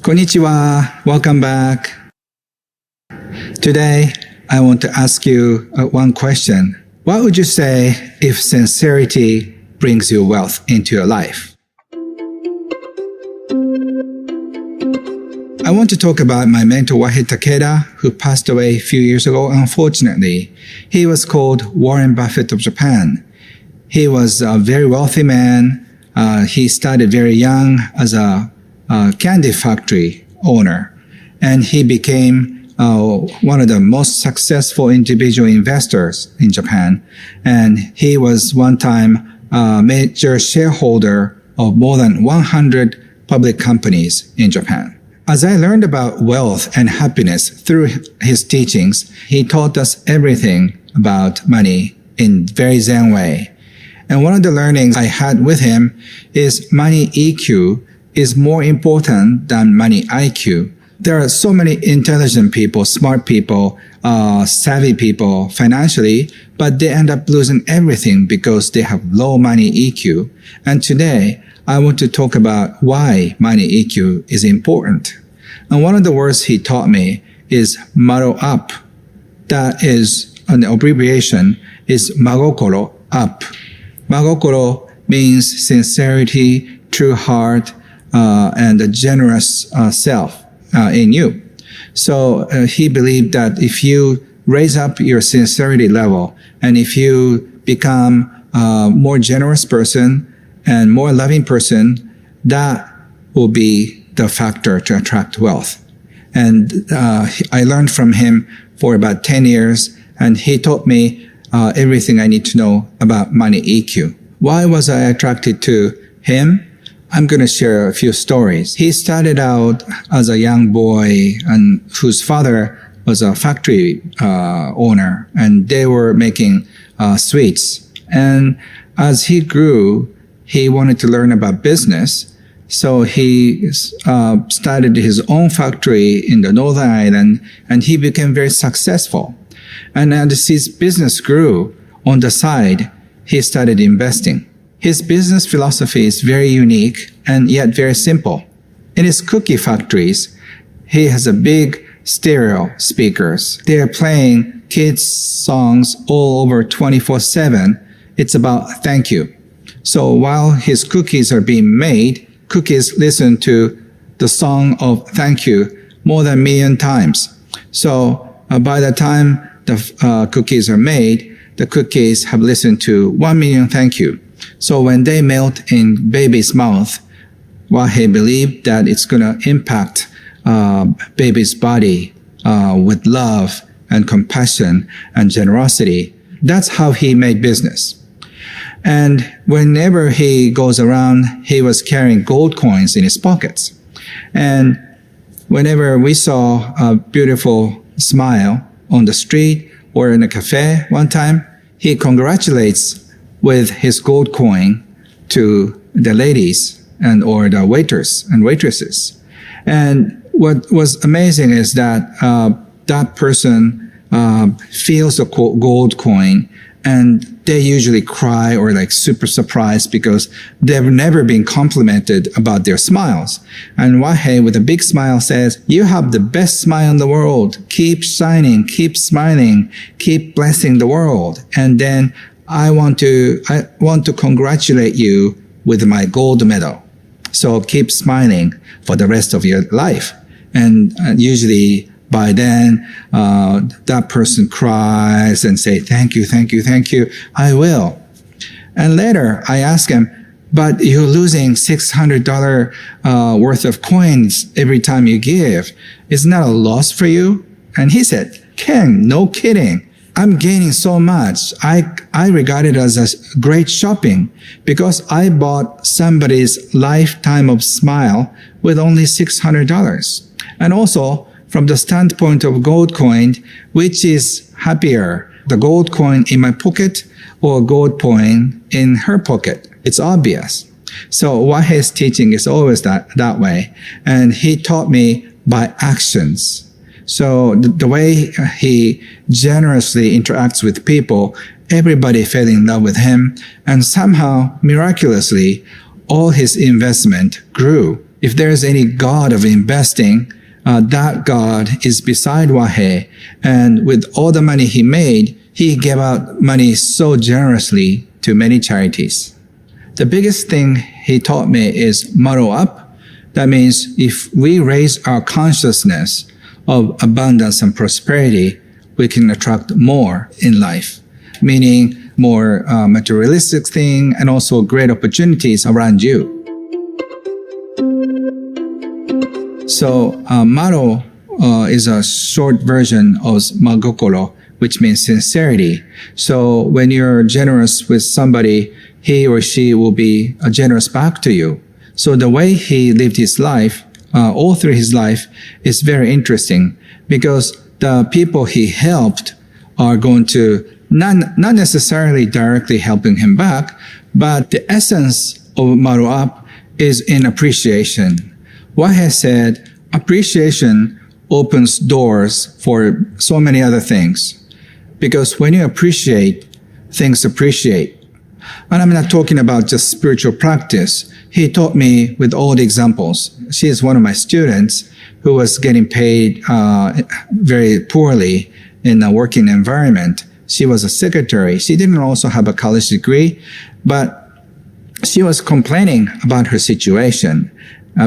Konnichiwa, welcome back. Today, I want to ask you one question. What would you say if sincerity brings you wealth into your life? I want to talk about my mentor Wahei Takeda, who passed away a few years ago, unfortunately. He was called Warren Buffett of Japan. He was a very wealthy man. He started very young as a candy factory owner, and he became one of the most successful individual investors in Japan. And he was one time a major shareholder of more than 100 public companies in Japan. As I learned about wealth and happiness through his teachings, he taught us everything about money in very Zen way. And one of the learnings I had with him is money EQ is more important than money IQ. There are so many intelligent people, smart people, savvy people financially, but they end up losing everything because they have low money EQ. And today, I want to talk about why money EQ is important. And one of the words he taught me is maro up. That is an abbreviation, is Magokoro up. Magokoro means sincerity, true heart, and a generous self in you. So he believed that if you raise up your sincerity level, and if you become a more generous person and more loving person, that will be the factor to attract wealth. And I learned from him for about 10 years, and he taught me everything I need to know about money EQ. Why was I attracted to him? I'm going to share a few stories. He started out as a young boy and whose father was a factory owner, and they were making sweets. And as he grew, he wanted to learn about business. So he started his own factory in the Northern Island, and he became very successful. And as his business grew, on the side, he started investing. His business philosophy is very unique and yet very simple. In his cookie factories, he has a big stereo speakers. They are playing kids' songs all over 24/7. It's about thank you. So while his cookies are being made, cookies listen to the song of thank you more than 1 million times. So by the time the cookies are made, the cookies have listened to 1 million thank you. So when they melt in baby's mouth, Wahei believed that it's going to impact baby's body with love and compassion and generosity. That's how he made business. And whenever he goes around, he was carrying gold coins in his pockets. And whenever we saw a beautiful smile on the street or in a cafe one time, he congratulates with his gold coin to the ladies and or the waiters and waitresses. And what was amazing is that that person feels the gold coin, and they usually cry or like super surprised because they've never been complimented about their smiles. And Wahei with a big smile says, "You have the best smile in the world. Keep shining, keep smiling, keep blessing the world. And then I want to congratulate you with my gold medal. So keep smiling for the rest of your life." And usually by then, that person cries and say, "Thank you, thank you, thank you. I will." And later I ask him, "But you're losing $600 worth of coins every time you give. Isn't that a loss for you?" And he said, "Ken, no kidding. I'm gaining so much. I regard it as a great shopping because I bought somebody's lifetime of smile with only $600. And also, from the standpoint of gold coin, which is happier, the gold coin in my pocket or gold coin in her pocket? It's obvious. So Wahei's teaching is always that way. And he taught me by actions. So the way he generously interacts with people, everybody fell in love with him, and somehow, miraculously, all his investment grew if there's any god of investing, that god is beside Wahei. And with all the money he made, he gave out money so generously to many charities. The biggest thing he taught me is maro up. That means if we raise our consciousness of abundance and prosperity, we can attract more in life, meaning more materialistic thing and also great opportunities around you. So maro is a short version of Magokoro, which means sincerity. So when you're generous with somebody, he or she will be generous back to you. So the way he lived his life, all through his life, is very interesting because the people he helped are going to not necessarily directly helping him back, but the essence of maro up is in appreciation. Wahei said, appreciation opens doors for so many other things. Because when you appreciate, things appreciate. And I'm not talking about just spiritual practice. He taught me with all the examples. She is one of my students who was getting paid very poorly in a working environment. She was a secretary. She didn't also have a college degree, but she was complaining about her situation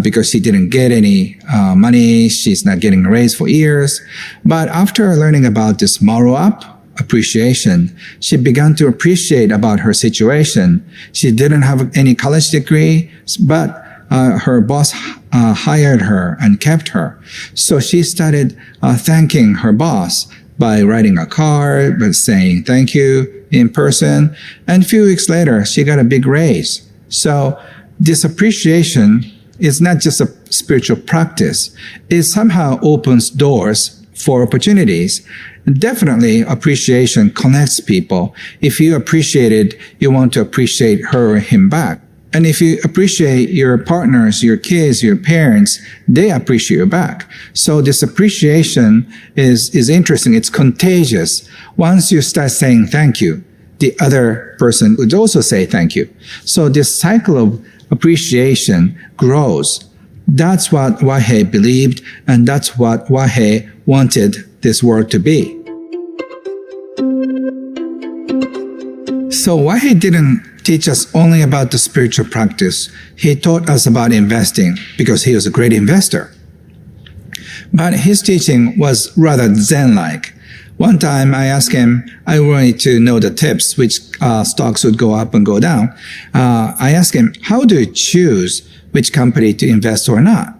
because she didn't get any money. She's not getting a raise for years. But after learning about this maro up, appreciation, she began to appreciate about her situation. She didn't have any college degree, but her boss hired her and kept her. So she started thanking her boss by writing a card, by saying thank you in person. And a few weeks later, she got a big raise. So this appreciation is not just a spiritual practice. It somehow opens doors for opportunities. Definitely, appreciation connects people. If you appreciate it, you want to appreciate her or him back. And if you appreciate your partners, your kids, your parents, they appreciate you back. So this appreciation is interesting. It's contagious. Once you start saying thank you, the other person would also say thank you. So this cycle of appreciation grows. That's what Wahei believed, and that's what Wahei wanted this world to be. So Wahei didn't teach us only about the spiritual practice. He taught us about investing because he was a great investor. But his teaching was rather Zen-like. One time I asked him, I wanted to know the tips, which stocks would go up and go down. I asked him, how do you choose which company to invest or not?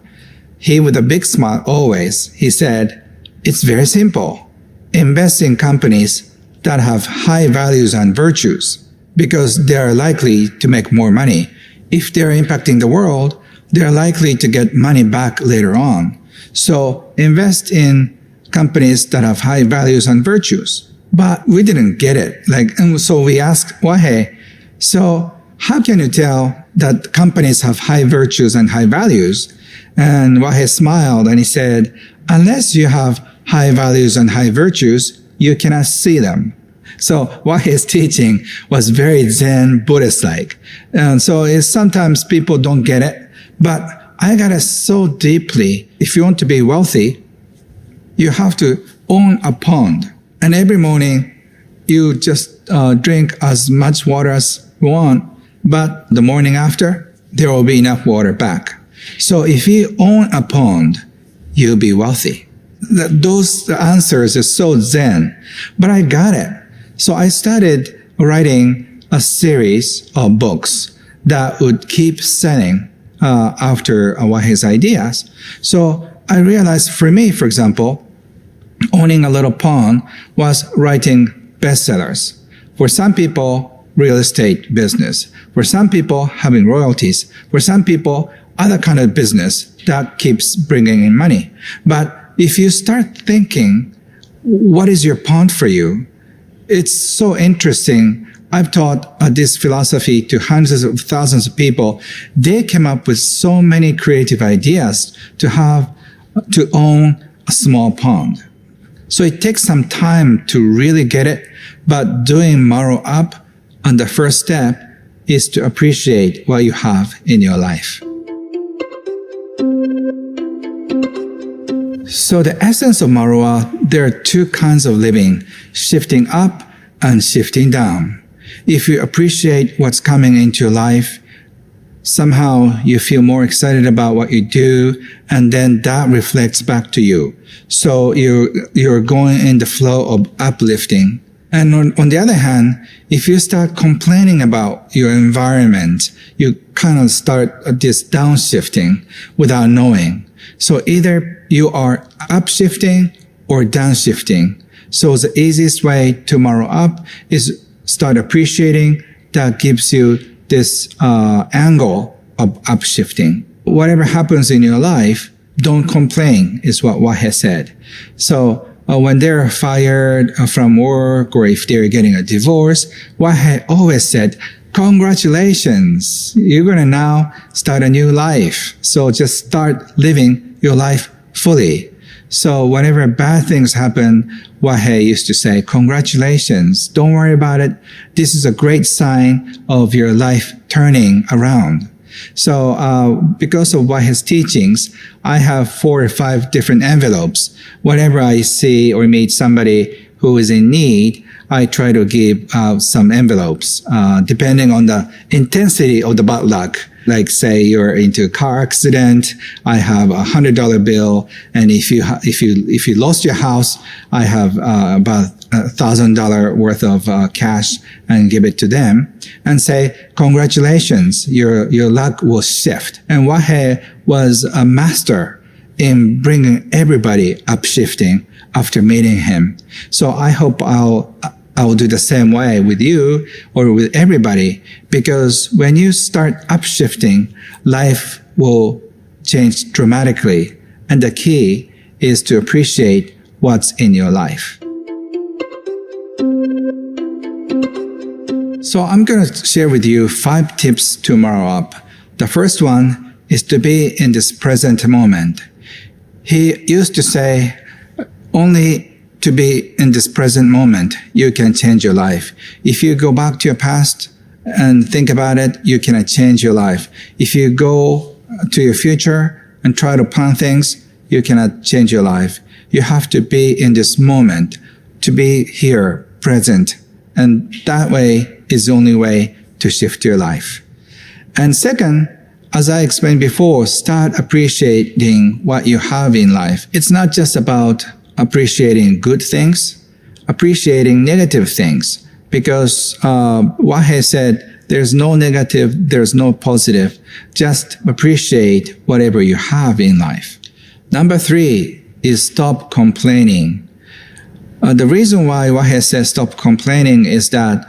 He, with a big smile always, he said, it's very simple. Invest in companies that have high values and virtues because they are likely to make more money. If they're impacting the world, they're likely to get money back later on. So invest in companies that have high values and virtues. But we didn't get it. And so we asked Wahei, so how can you tell that companies have high virtues and high values? And Wahei smiled and he said, unless you have high values and high virtues, you cannot see them. So Wahei's teaching was very Zen Buddhist-like. And so sometimes people don't get it, but I got it so deeply. If you want to be wealthy, you have to own a pond. And every morning, you just drink as much water as you want, but the morning after, there will be enough water back. So if you own a pond, you'll be wealthy. Those answers are so Zen, but I got it. So I started writing a series of books that would keep selling after Wahei's ideas. So I realized for me, for example, owning a little pond was writing bestsellers. For some people, real estate business. For some people, having royalties. For some people, other kind of business that keeps bringing in money. But if you start thinking, what is your pond for you? It's so interesting. I've taught this philosophy to hundreds of thousands of people. They came up with so many creative ideas to own a small pond. So it takes some time to really get it, but doing maro up on the first step is to appreciate what you have in your life. So the essence of Marua, there are two kinds of living, shifting up and shifting down. If you appreciate what's coming into your life, somehow you feel more excited about what you do, and then that reflects back to you. So you're going in the flow of uplifting. And on the other hand, if you start complaining about your environment, you kind of start this downshifting without knowing. So either you are upshifting or downshifting. So the easiest way to Marua up is start appreciating. That gives you this angle of upshifting. Whatever happens in your life, don't complain, is what Wahe said. So when they're fired from work or if they're getting a divorce, Wahe always said, congratulations, you're going to now start a new life. So just start living your life fully. So whenever bad things happen, Wahe used to say, congratulations, don't worry about it. This is a great sign of your life turning around. So because of Wahe's teachings, I have 4 or 5 different envelopes. Whenever I see or meet somebody who is in need, I try to give some envelopes, depending on the intensity of the bad luck. Like say you're into a car accident, I have $100 bill, and if you lost your house, I have about $1,000 worth of cash, and give it to them and say, congratulations, your luck will shift. And Wahe was a master in bringing everybody upshifting after meeting him. So I hope I will do the same way with you or with everybody, because when you start upshifting, life will change dramatically. And the key is to appreciate what's in your life. So I'm going to share with you 5 tips to Marua up. The first one is to be in this present moment. He used to say, only to be in this present moment, you can change your life. If you go back to your past and think about it, you cannot change your life. If you go to your future and try to plan things, you cannot change your life. You have to be in this moment, to be here, present. And that way is the only way to shift your life. And second, as I explained before, start appreciating what you have in life. It's not just about appreciating good things, appreciating negative things, because Wahe said there's no negative, there's no positive. Just appreciate whatever you have in life. Number 3 is stop complaining. The reason why Wahe says stop complaining is that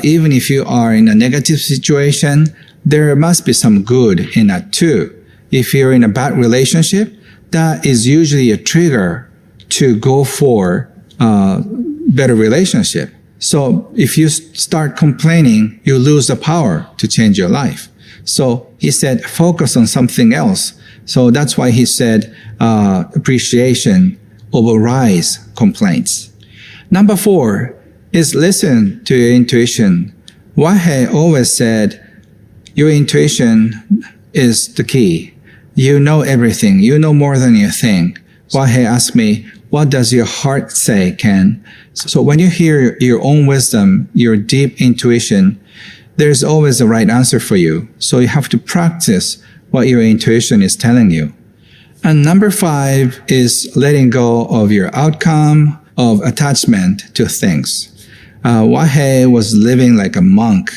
even if you are in a negative situation, there must be some good in that too. If you're in a bad relationship, that is usually a trigger to go for a better relationship. So if you start complaining, you lose the power to change your life. So he said, focus on something else. So that's why he said, appreciation overrides complaints. Number 4 is listen to your intuition. Wahe always said, your intuition is the key. You know everything. You know more than you think. Wahe asked me, what does your heart say, Ken? So when you hear your own wisdom, your deep intuition, there's always the right answer for you. So you have to practice what your intuition is telling you. And number 5 is letting go of your outcome of attachment to things. Wahe was living like a monk,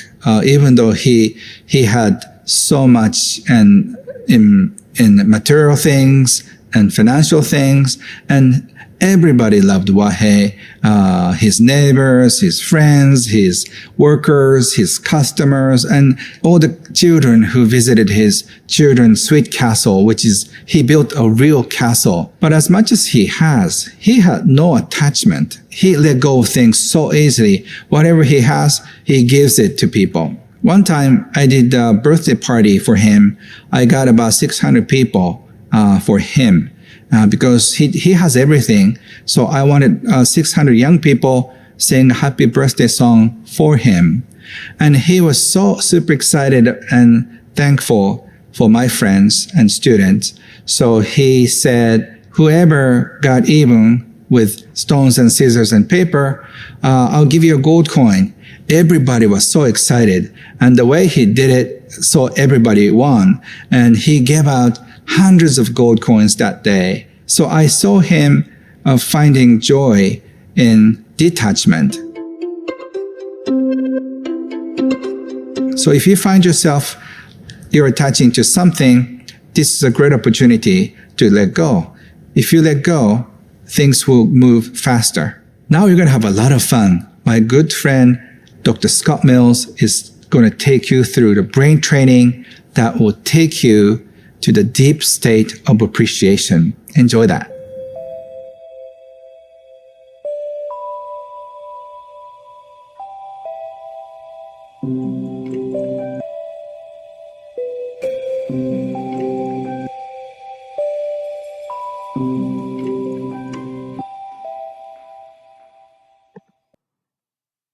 even though he had so much in material things and financial things, and everybody loved Wahe, his neighbors, his friends, his workers, his customers, and all the children who visited his children's sweet castle, which is, he built a real castle. But as much as he had no attachment. He let go of things so easily. Whatever he has, he gives it to people. One time I did a birthday party for him. I got about 600 people for him. Because he has everything. So I wanted 600 young people sing a happy birthday song for him. And he was so super excited and thankful for my friends and students. So he said, whoever got even with stones and scissors and paper, I'll give you a gold coin. Everybody was so excited. And the way he did it, so everybody won. And he gave out hundreds of gold coins that day. So I saw him finding joy in detachment. So if you find yourself, you're attaching to something, this is a great opportunity to let go. If you let go, things will move faster. Now you're going to have a lot of fun. My good friend, Dr. Scott Mills, is going to take you through the brain training that will take you to the deep state of appreciation. Enjoy that.